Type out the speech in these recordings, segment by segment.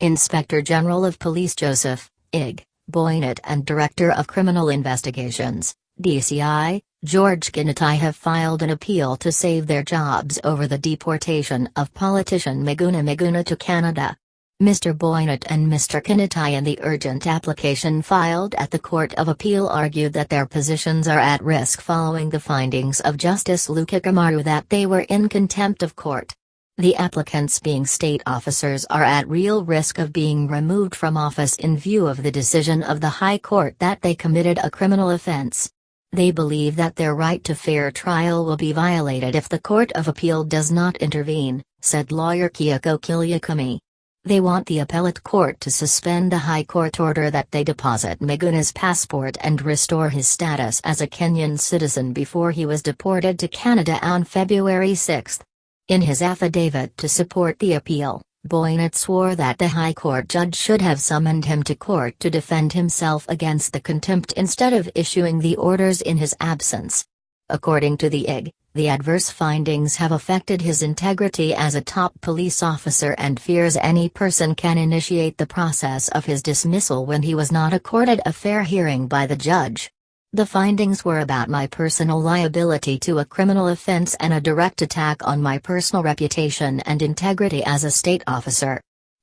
Inspector General of Police Joseph Ig. Boinnet and Director of Criminal Investigations, DCI, George Kinoti have filed an appeal to save their jobs over the deportation of politician Miguna Miguna to Canada. Mr. Boinnet and Mr. Kinoti in the urgent application filed at the Court of Appeal argued that their positions are at risk following the findings of Justice Luka Kimaru that they were in contempt of court. The applicants, being state officers, are at real risk of being removed from office in view of the decision of the High Court that they committed a criminal offence. They believe that their right to fair trial will be violated if the Court of Appeal does not intervene, said lawyer Kioko Kilukumi. They want the Appellate Court to suspend the High Court order that they deposit Miguna's passport and restore his status as a Kenyan citizen before he was deported to Canada on February 6. In his affidavit to support the appeal, Boinnet swore that the High Court judge should have summoned him to court to defend himself against the contempt instead of issuing the orders in his absence. According to the IG, the adverse findings have affected his integrity as a top police officer and fears any person can initiate the process of his dismissal when he was not accorded a fair hearing by the judge. The findings were about my personal liability to a criminal offence and a direct attack on my personal reputation and integrity as a state officer.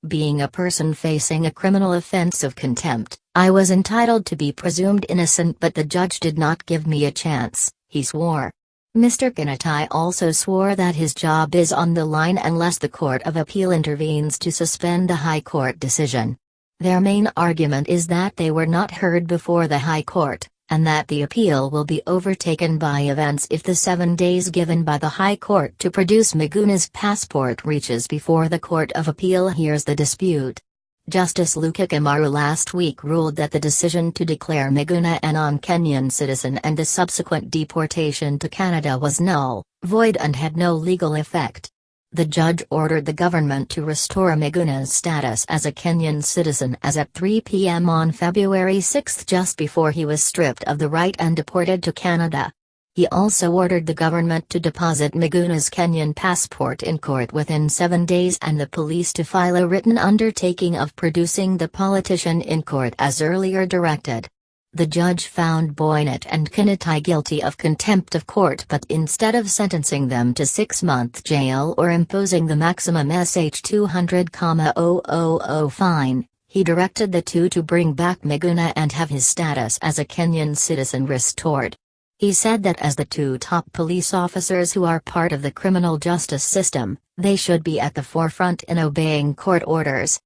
Being a person facing a criminal offence of contempt, I was entitled to be presumed innocent, but the judge did not give me a chance, he swore. Mr. Kinoti also swore that his job is on the line unless the Court of Appeal intervenes to suspend the High Court decision. Their main argument is that they were not heard before the High Court, and that the appeal will be overtaken by events if the 7 days given by the High Court to produce Miguna's passport reaches before the Court of Appeal hears the dispute. Justice Luka Kimaru last week ruled that the decision to declare Miguna a non-Kenyan citizen and the subsequent deportation to Canada was null, void and had no legal effect. The judge ordered the government to restore Miguna's status as a Kenyan citizen as at 3 p.m. on February 6, just before he was stripped of the right and deported to Canada. He also ordered the government to deposit Miguna's Kenyan passport in court within 7 days and the police to file a written undertaking of producing the politician in court as earlier directed. The judge found Boinnet and Kinoti guilty of contempt of court, but instead of sentencing them to 6-month jail or imposing the maximum Sh200,000 fine, he directed the two to bring back Miguna and have his status as a Kenyan citizen restored. He said that as the two top police officers who are part of the criminal justice system, they should be at the forefront in obeying court orders.